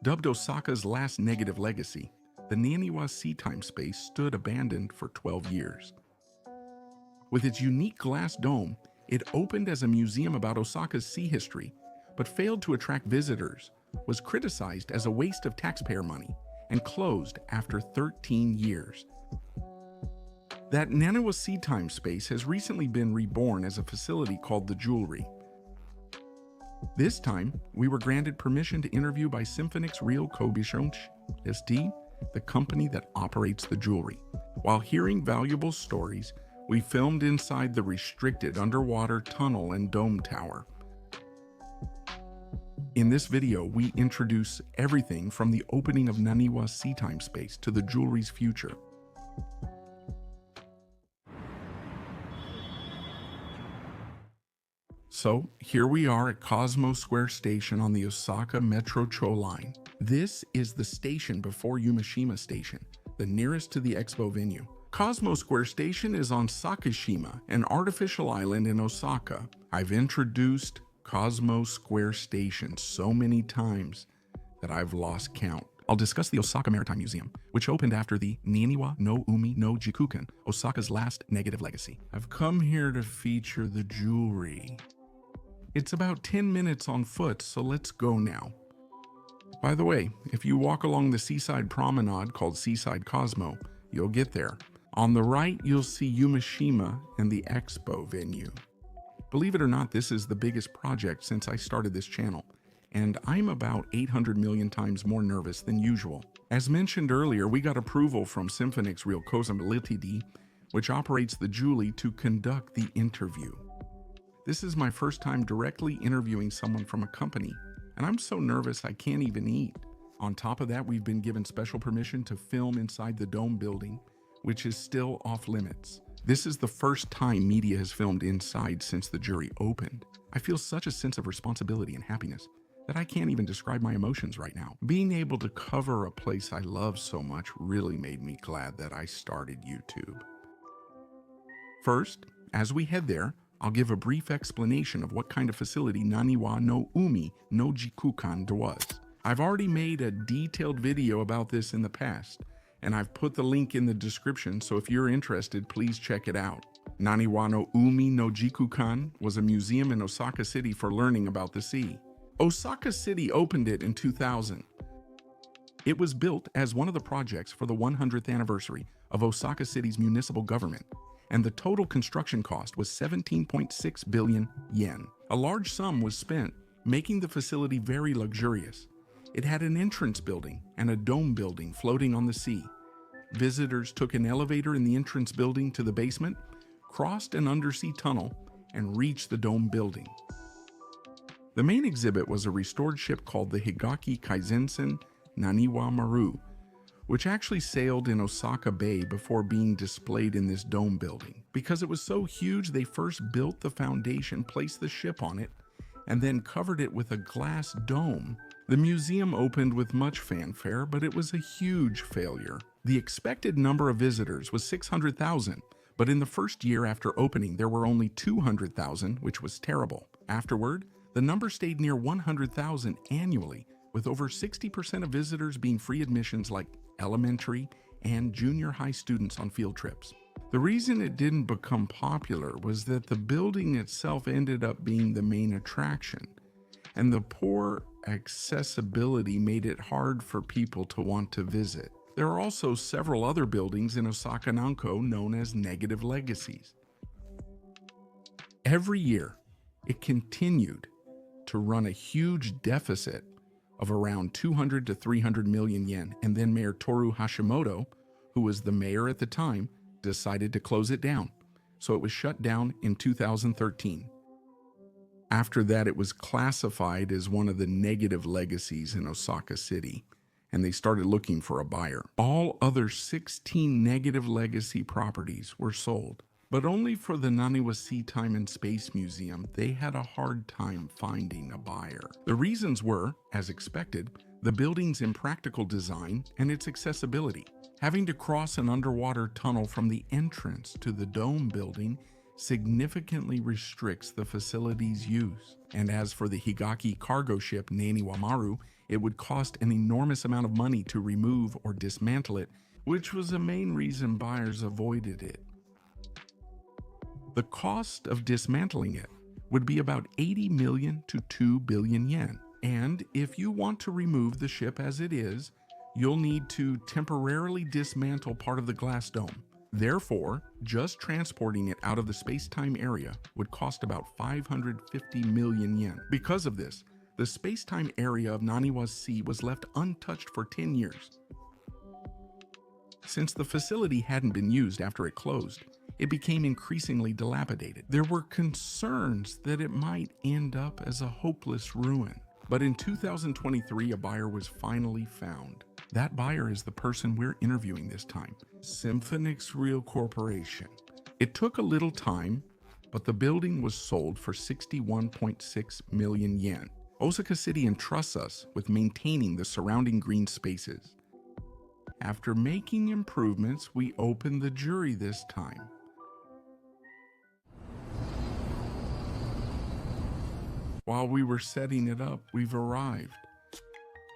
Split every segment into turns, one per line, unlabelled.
Dubbed Osaka's last negative legacy, the Naniwa Sea Time Space stood abandoned for 12 years. With its unique glass dome, it opened as a museum about Osaka's sea history, but failed to attract visitors, was criticized as a waste of taxpayer money, and closed after 13 years. That Naniwa Sea Time Space has recently been reborn as a facility called the Jewelry. This time, we were granted permission to interview by Symphonix Real Kobishonch ST, the company that operates the jewelry. While hearing valuable stories, we filmed inside the restricted underwater tunnel and dome tower. In this video, we introduce everything from the opening of Naniwa Sea Time Space to the jewelry's future. So, here we are at Cosmo Square Station on the Osaka Metro Cho line. This is the station before Yumeshima Station, the nearest to the expo venue. Cosmo Square Station is on Sakishima, an artificial island in Osaka. I've introduced Cosmo Square Station so many times that I've lost count. I'll discuss the Osaka Maritime Museum, which opened after the Naniwa-no-umi no Jikukan, Osaka's last negative legacy. I've come here to feature the jewelry. It's about 10 minutes on foot, so let's go now. By the way, if you walk along the seaside promenade called Seaside Cosmo, you'll get there. On the right, you'll see Yumeshima and the expo venue. Believe it or not, this is the biggest project since I started this channel, and I'm about 800 million times more nervous than usual. As mentioned earlier, we got approval from Symphonix Real Ltd, which operates the jewelry, to conduct the interview. This is my first time directly interviewing someone from a company, and I'm so nervous I can't even eat. On top of that, we've been given special permission to film inside the dome building, which is still off limits. This is the first time media has filmed inside since the jury opened. I feel such a sense of responsibility and happiness that I can't even describe my emotions right now. Being able to cover a place I love so much really made me glad that I started YouTube. First, as we head there, I'll give a brief explanation of what kind of facility Naniwa-no-umi no Jikukan was. I've already made a detailed video about this in the past, and I've put the link in the description, so if you're interested, please check it out. Naniwa-no-umi no Jikukan was a museum in Osaka City for learning about the sea. Osaka City opened it in 2000. It was built as one of the projects for the 100th anniversary of Osaka City's municipal government, and the total construction cost was 17.6 billion yen. A large sum was spent, making the facility very luxurious. It had an entrance building and a dome building floating on the sea. Visitors took an elevator in the entrance building to the basement, crossed an undersea tunnel, and reached the dome building. The main exhibit was a restored ship called the Higaki Kaizensen Naniwa-maru, which actually sailed in Osaka Bay before being displayed in this dome building. Because it was so huge, they first built the foundation, placed the ship on it, and then covered it with a glass dome. The museum opened with much fanfare, but it was a huge failure. The expected number of visitors was 600,000, but in the first year after opening, there were only 200,000, which was terrible. Afterward, the number stayed near 100,000 annually, with over 60% of visitors being free admissions like elementary and junior high students on field trips. The reason it didn't become popular was that the building itself ended up being the main attraction, and the poor accessibility made it hard for people to want to visit. There are also several other buildings in Osaka Nanko known as negative legacies. Every year, it continued to run a huge deficit of around 200 to 300 million yen, and then Mayor Toru Hashimoto, who was the mayor at the time, decided to close it down, so it was shut down in 2013. After that, it was classified as one of the negative legacies in Osaka City, and they started looking for a buyer. All other 16 negative legacy properties were sold, but only for the Naniwa Sea Time and Space Museum, they had a hard time finding a buyer. The reasons were, as expected, the building's impractical design and its accessibility. Having to cross an underwater tunnel from the entrance to the dome building significantly restricts the facility's use. And as for the Higaki cargo ship Naniwa-maru, it would cost an enormous amount of money to remove or dismantle it, which was the main reason buyers avoided it. The cost of dismantling it would be about 80 million to 2 billion yen. And if you want to remove the ship as it is, you'll need to temporarily dismantle part of the glass dome. Therefore, just transporting it out of the space-time area would cost about 550 million yen. Because of this, the space-time area of Naniwa's sea was left untouched for 10 years. Since the facility hadn't been used after it closed, it became increasingly dilapidated. There were concerns that it might end up as a hopeless ruin. But in 2023, a buyer was finally found. That buyer is the person we're interviewing this time, Symphonix Real Corporation. It took a little time, but the building was sold for 61.6 million yen. Osaka City entrusts us with maintaining the surrounding green spaces. After making improvements, we opened the jury this time. While we were setting it up, we've arrived.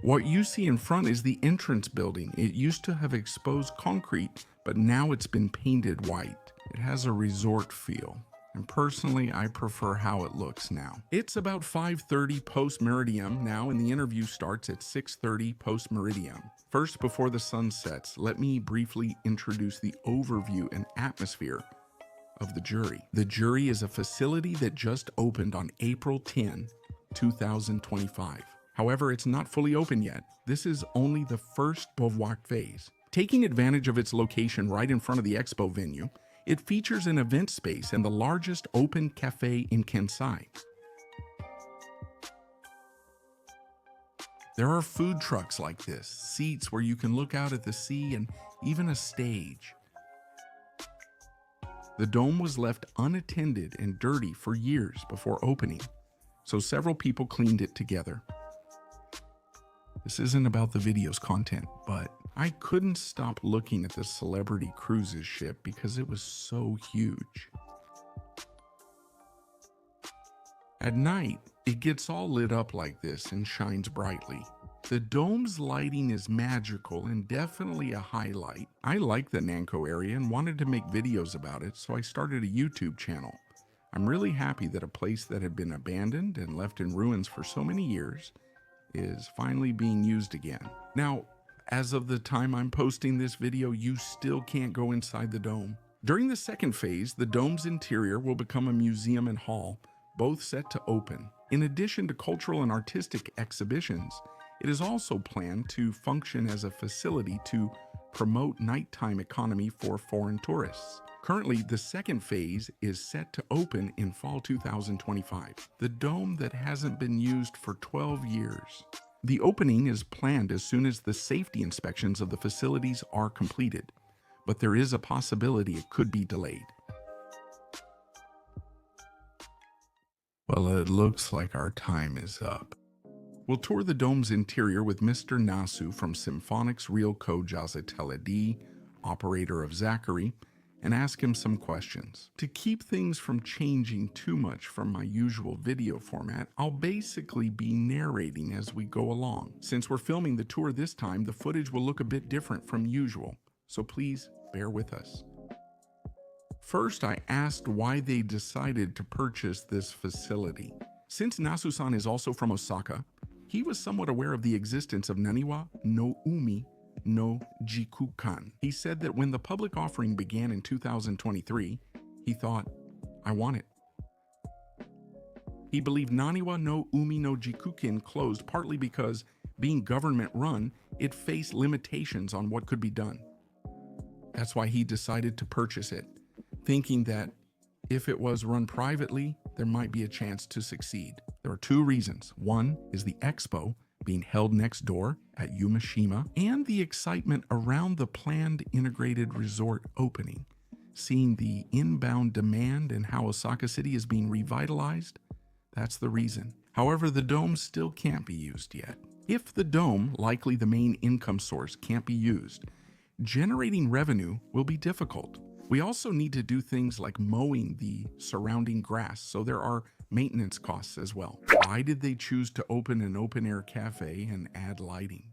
What you see in front is the entrance building. It used to have exposed concrete, but now it's been painted white. It has a resort feel, and personally, I prefer how it looks now. It's about 5:30 post-meridium now, and the interview starts at 6:30 post-meridium. First, before the sun sets, let me briefly introduce the overview and atmosphere of the jury. The jury is a facility that just opened on April 10, 2025. However, it's not fully open yet. This is only the first bivouac phase. Taking advantage of its location right in front of the expo venue, it features an event space and the largest open cafe in Kansai. There are food trucks like this, seats where you can look out at the sea, and even a stage. The dome was left unattended and dirty for years before opening, so several people cleaned it together. This isn't about the video's content, but I couldn't stop looking at the Celebrity Cruises ship because it was so huge. At night, it gets all lit up like this and shines brightly. The dome's lighting is magical and definitely a highlight. I like the Nanko area and wanted to make videos about it, so I started a YouTube channel. I'm really happy that a place that had been abandoned and left in ruins for so many years is finally being used again. Now, as of the time I'm posting this video, you still can't go inside the dome. During the second phase, the dome's interior will become a museum and hall, both set to open. In addition to cultural and artistic exhibitions, it is also planned to function as a facility to promote nighttime economy for foreign tourists. Currently, the second phase is set to open in fall 2025, the dome that hasn't been used for 12 years. The opening is planned as soon as the safety inspections of the facilities are completed, but there is a possibility it could be delayed. Well, it looks like our time is up. We'll tour the dome's interior with Mr. Nasu from Symphonix Real Jazateledi, operator of Zachary, and ask him some questions. To keep things from changing too much from my usual video format, I'll basically be narrating as we go along. Since we're filming the tour this time, the footage will look a bit different from usual, so please bear with us. First, I asked why they decided to purchase this facility. Since Nasu-san is also from Osaka, he was somewhat aware of the existence of Naniwa-no-umi no Jikukan. He said that when the public offering began in 2023, he thought, I want it. He believed Naniwa-no-umi no Jikukan closed partly because, being government-run, it faced limitations on what could be done. That's why he decided to purchase it, thinking that if it was run privately, there might be a chance to succeed. There are two reasons. One is the expo being held next door at Yumashima, and the excitement around the planned integrated resort opening. Seeing the inbound demand and how Osaka City is being revitalized, that's the reason. However, the dome still can't be used yet. If the dome, likely the main income source, can't be used, generating revenue will be difficult. We also need to do things like mowing the surrounding grass, so there are maintenance costs as well. Why did they choose to open an open-air cafe and add lighting?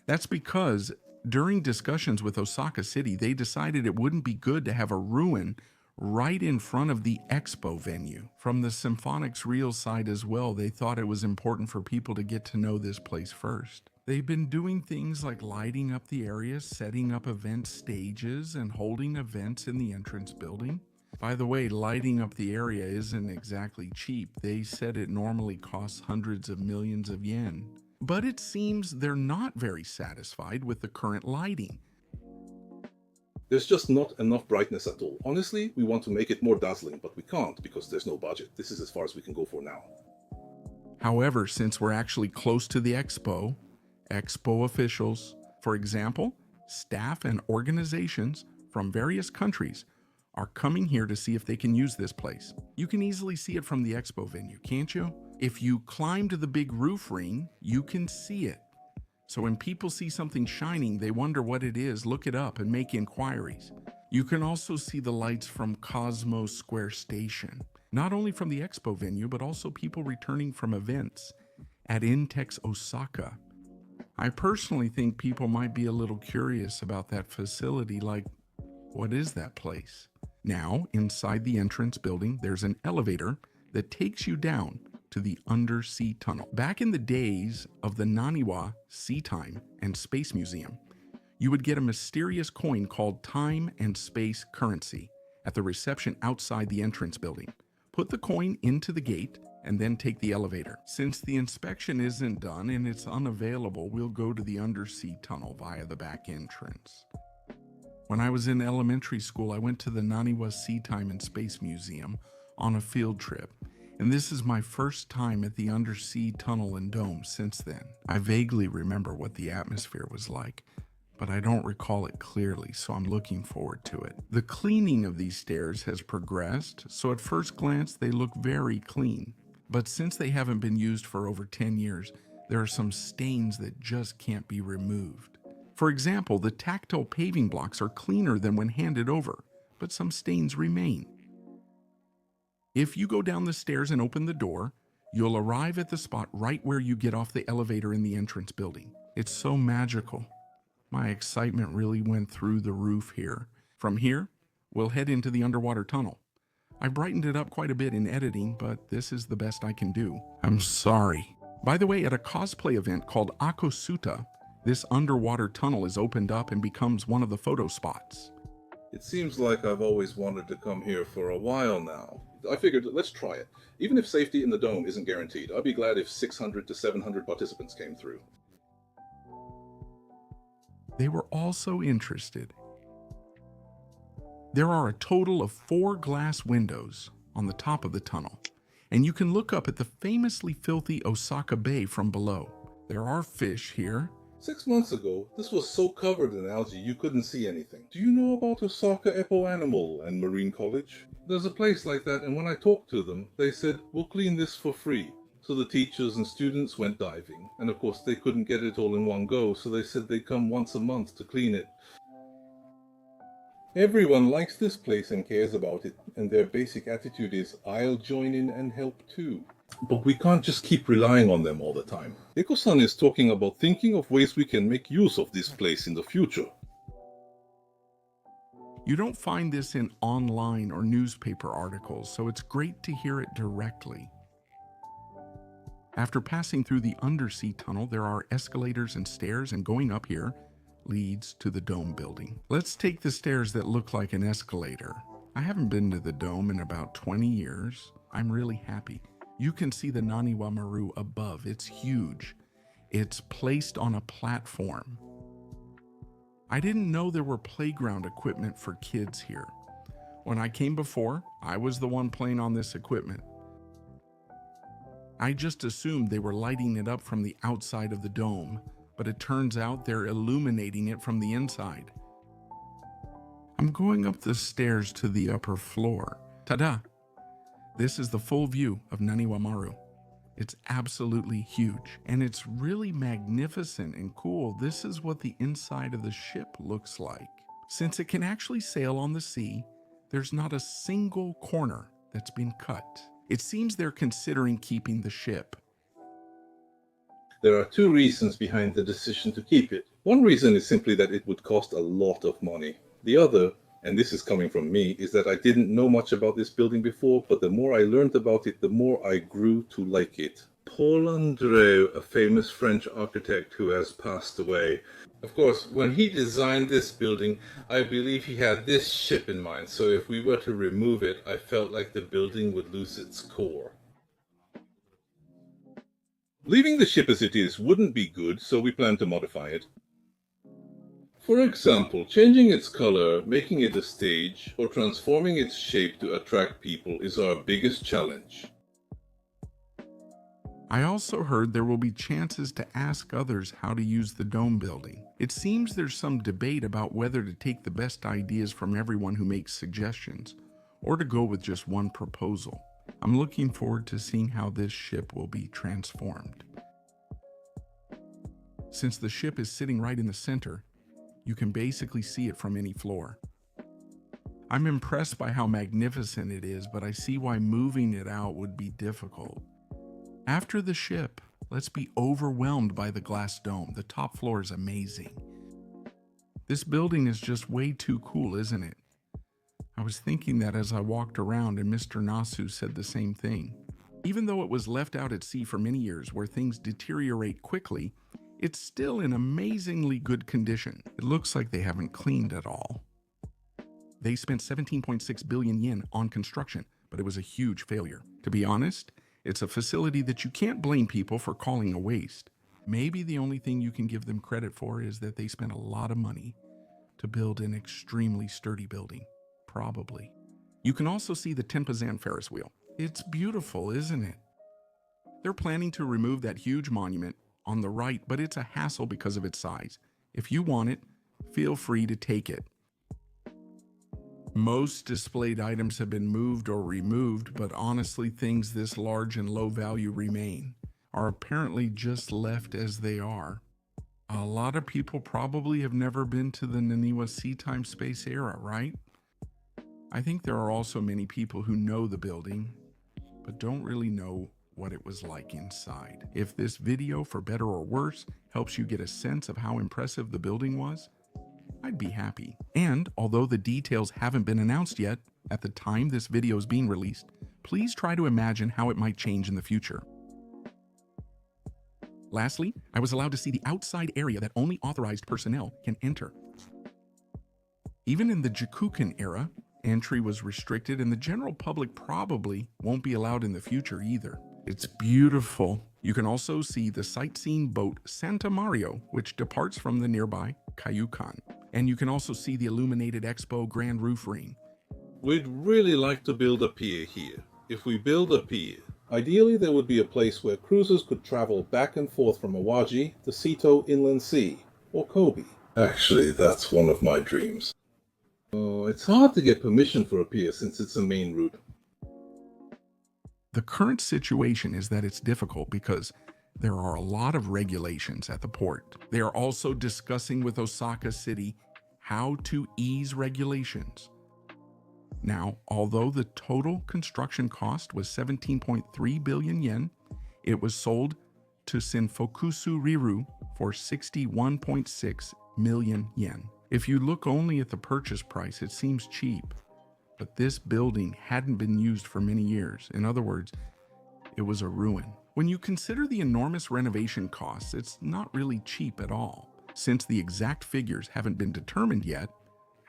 That's because during discussions with Osaka City, they decided it wouldn't be good to have a ruin right in front of the expo venue. From the Symphonics Real side as well, they thought it was important for people to get to know this place first. They've been doing things like lighting up the area, setting up event stages, and holding events in the entrance building. By the way, lighting up the area isn't exactly cheap. They said it normally costs hundreds of millions of yen. But it seems they're not very satisfied with the current lighting.
There's just not enough brightness at all. Honestly, we want to make it more dazzling, but we can't because there's no budget. This is as far as we can go for now.
However, since we're actually close to the expo officials, for example, staff and organizations from various countries are coming here to see if they can use this place. You can easily see it from the expo venue, can't you? If you climb to the big roof ring, you can see it. So when people see something shining, they wonder what it is, look it up, and make inquiries. You can also see the lights from Cosmos Square Station, not only from the expo venue, but also people returning from events at Intex Osaka. I personally think people might be a little curious about that facility, like, what is that place? Now, inside the entrance building, there's an elevator that takes you down to the undersea tunnel. Back in the days of the Naniwa Sea Time and Space Museum, you would get a mysterious coin called time and space currency at the reception outside the entrance building. Put the coin into the gate and then take the elevator. Since the inspection isn't done and it's unavailable, we'll go to the undersea tunnel via the back entrance. When I was in elementary school, I went to the Naniwa Sea Time and Space Museum on a field trip, and this is my first time at the undersea tunnel and dome since then. I vaguely remember what the atmosphere was like, but I don't recall it clearly, so I'm looking forward to it. The cleaning of these stairs has progressed, so at first glance they look very clean. But since they haven't been used for over 10 years, there are some stains that just can't be removed. For example, the tactile paving blocks are cleaner than when handed over, but some stains remain. If you go down the stairs and open the door, you'll arrive at the spot right where you get off the elevator in the entrance building. It's so magical. My excitement really went through the roof here. From here, we'll head into the underwater tunnel. I brightened it up quite a bit in editing, but this is the best I can do. I'm sorry. By the way, at a cosplay event called Akosuta, this underwater tunnel is opened up and becomes one of the photo spots.
It seems like I've always wanted to come here for a while now. I figured, let's try it. Even if safety in the dome isn't guaranteed, I'd be glad if 600 to 700 participants came through.
They were also interested. There are a total of 4 glass windows on the top of the tunnel, and you can look up at the famously filthy Osaka Bay from below. There are fish here.
6 months ago, this was so covered in algae you couldn't see anything. Do you know about Osaka Epo Animal and Marine College? There's a place like that, and when I talked to them, they said, we'll clean this for free. So the teachers and students went diving, and of course they couldn't get it all in one go, so they said they'd come once a month to clean it. Everyone likes this place and cares about it, and their basic attitude is, I'll join in and help too. But we can't just keep relying on them all the time. Eko-san is talking about thinking of ways we can make use of this place in the future.
You don't find this in online or newspaper articles, so it's great to hear it directly. After passing through the undersea tunnel, there are escalators and stairs, and going up here leads to the dome building. Let's take the stairs that look like an escalator. I haven't been to the dome in about 20 years. I'm really happy. You can see the Naniwa-maru above. It's huge. It's placed on a platform. I didn't know there were playground equipment for kids here. When I came before, I was the one playing on this equipment. I just assumed they were lighting it up from the outside of the dome, but it turns out they're illuminating it from the inside. I'm going up the stairs to the upper floor. Ta-da! This is the full view of Naniwa-maru. It's absolutely huge, and it's really magnificent and cool. This is what the inside of the ship looks like. Since it can actually sail on the sea, there's not a single corner that's been cut. It seems they're considering keeping the ship.
There are two reasons behind the decision to keep it. One reason is simply that it would cost a lot of money. The other, and this is coming from me, is that I didn't know much about this building before, but the more I learned about it, the more I grew to like it. Paul Andreu, a famous French architect who has passed away. Of course, when he designed this building, I believe he had this ship in mind, so if we were to remove it, I felt like the building would lose its core. Leaving the ship as it is wouldn't be good, so we plan to modify it. For example, changing its color, making it a stage, or transforming its shape to attract people is our biggest challenge.
I also heard there will be chances to ask others how to use the dome building. It seems there's some debate about whether to take the best ideas from everyone who makes suggestions, or to go with just one proposal. I'm looking forward to seeing how this ship will be transformed. Since the ship is sitting right in the center, you can basically see it from any floor. I'm impressed by how magnificent it is, but I see why moving it out would be difficult. After the ship, let's be overwhelmed by the glass dome. The top floor is amazing. This building is just way too cool, isn't it? I was thinking that as I walked around, and Mr. Nasu said the same thing. Even though it was left out at sea for many years where things deteriorate quickly, it's still in amazingly good condition. It looks like they haven't cleaned at all. They spent 17.6 billion yen on construction, but it was a huge failure. To be honest, it's a facility that you can't blame people for calling a waste. Maybe the only thing you can give them credit for is that they spent a lot of money to build an extremely sturdy building. Probably. You can also see the Tenpazan Ferris wheel. It's beautiful, isn't it? They're planning to remove that huge monument on the right, but it's a hassle because of its size. If you want it, feel free to take it. Most displayed items have been moved or removed, but honestly, things this large and low value are apparently just left as they are. A lot of people probably have never been to the Naniwa Sea Time Space era, right? I think there are also many people who know the building, but don't really know what it was like inside. If this video, for better or worse, helps you get a sense of how impressive the building was, I'd be happy. And although the details haven't been announced yet, at the time this video is being released, please try to imagine how it might change in the future. Lastly, I was allowed to see the outside area that only authorized personnel can enter. Even in the Jikukan era, entry was restricted, and the general public probably won't be allowed in the future either. It's beautiful. You can also see the sightseeing boat Santa Mario, which departs from the nearby Kayukan. And you can also see the illuminated Expo Grand Roof Ring.
We'd really like to build a pier here. If we build a pier, ideally there would be a place where cruisers could travel back and forth from Awaji, the Seto Inland Sea, or Kobe. Actually, that's one of my dreams. Oh, it's hard to get permission for a pier since it's a main route.
The current situation is that it's difficult because there are a lot of regulations at the port. They are also discussing with Osaka City how to ease regulations. Now, although the total construction cost was 17.3 billion yen, it was sold to Shinfokusu Riru for 61.6 million yen. If you look only at the purchase price, it seems cheap, but this building hadn't been used for many years. In other words, it was a ruin. When you consider the enormous renovation costs, it's not really cheap at all. Since the exact figures haven't been determined yet,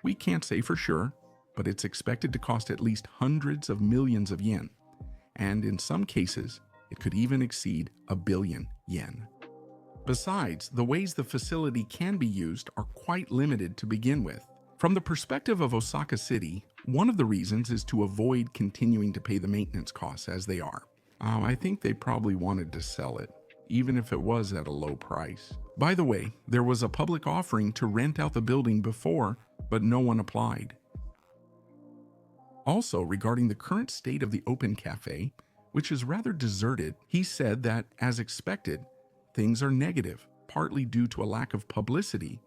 we can't say for sure, but it's expected to cost at least hundreds of millions of yen, and in some cases, it could even exceed 1 billion yen. Besides, the ways the facility can be used are quite limited to begin with. From the perspective of Osaka City, one of the reasons is to avoid continuing to pay the maintenance costs as they are. I think they probably wanted to sell it, even if it was at a low price. By the way, there was a public offering to rent out the building before, but no one applied. Also, regarding the current state of the Open Cafe, which is rather deserted, he said that, as expected, things are negative, partly due to a lack of publicity,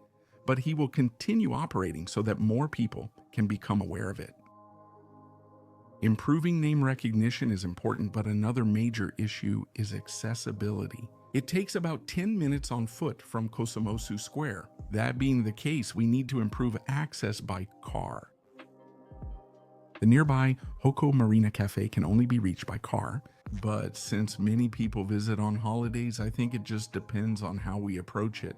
but he will continue operating so that more people can become aware of it. Improving name recognition is important, but another major issue is accessibility. It takes about 10 minutes on foot from Kosomosu Square. That being the case, we need to improve access by car. The nearby Hoko Marina Cafe can only be reached by car, but since many people visit on holidays, I think it just depends on how we approach it.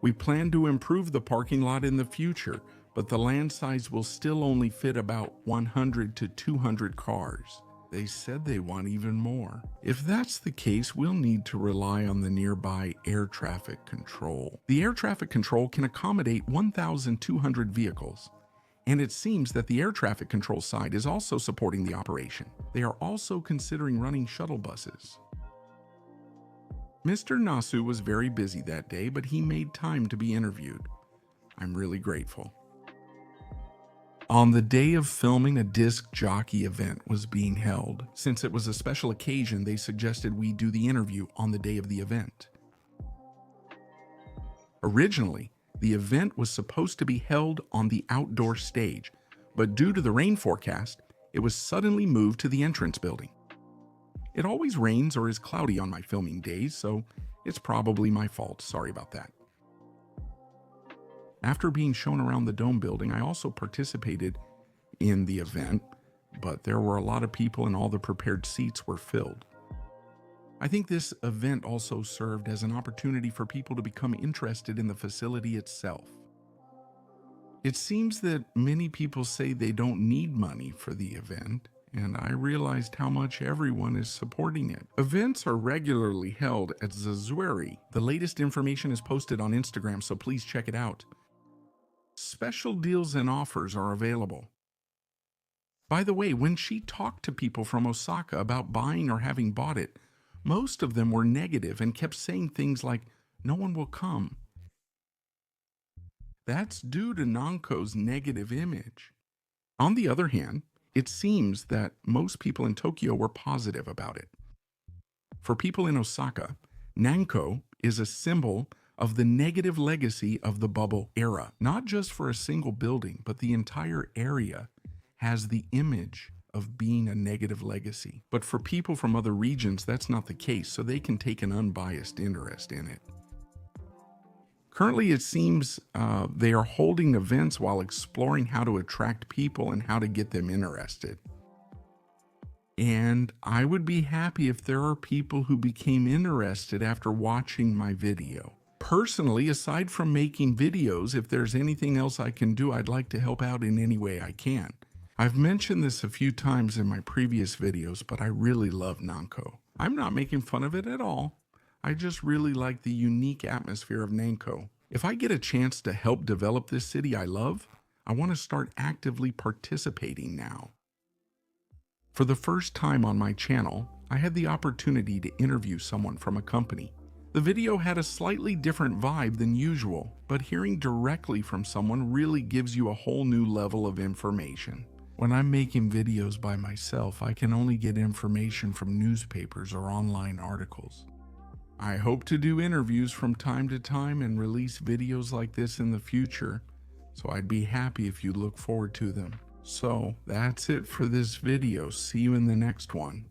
We plan to improve the parking lot in the future, but the land size will still only fit about 100 to 200 cars. They said they want even more. If that's the case, we'll need to rely on the nearby air traffic control. The air traffic control can accommodate 1,200 vehicles, and it seems that the air traffic control side is also supporting the operation. They are also considering running shuttle buses. Mr. Nasu was very busy that day, but he made time to be interviewed. I'm really grateful. On the day of filming, a disc jockey event was being held. Since it was a special occasion, they suggested we do the interview on the day of the event. Originally, the event was supposed to be held on the outdoor stage, but due to the rain forecast, it was suddenly moved to the entrance building. It always rains or is cloudy on my filming days, so it's probably my fault. Sorry about that. After being shown around the dome building, I also participated in the event, but there were a lot of people and all the prepared seats were filled. I think this event also served as an opportunity for people to become interested in the facility itself. It seems that many people say they don't need money for the event, and I realized how much everyone is supporting it. Events are regularly held at Zazuri. The latest information is posted on Instagram, so please check it out. Special deals and offers are available. By the way, when she talked to people from Osaka about buying or having bought it, most of them were negative and kept saying things like, "No one will come." That's due to Nanko's negative image. On the other hand, it seems that most people in Tokyo were positive about it. For people in Osaka, Nanko is a symbol of the negative legacy of the bubble era. Not just for a single building, but the entire area has the image of being a negative legacy. But for people from other regions, that's not the case, so they can take an unbiased interest in it. Currently, it seems they are holding events while exploring how to attract people and how to get them interested. And I would be happy if there are people who became interested after watching my video. Personally, aside from making videos, if there's anything else I can do, I'd like to help out in any way I can. I've mentioned this a few times in my previous videos, but I really love Nanko. I'm not making fun of it at all. I just really like the unique atmosphere of Nanko. If I get a chance to help develop this city I love, I want to start actively participating now. For the first time on my channel, I had the opportunity to interview someone from a company. The video had a slightly different vibe than usual, but hearing directly from someone really gives you a whole new level of information. When I'm making videos by myself, I can only get information from newspapers or online articles. I hope to do interviews from time to time and release videos like this in the future, so I'd be happy if you look forward to them. So that's it for this video. See you in the next one.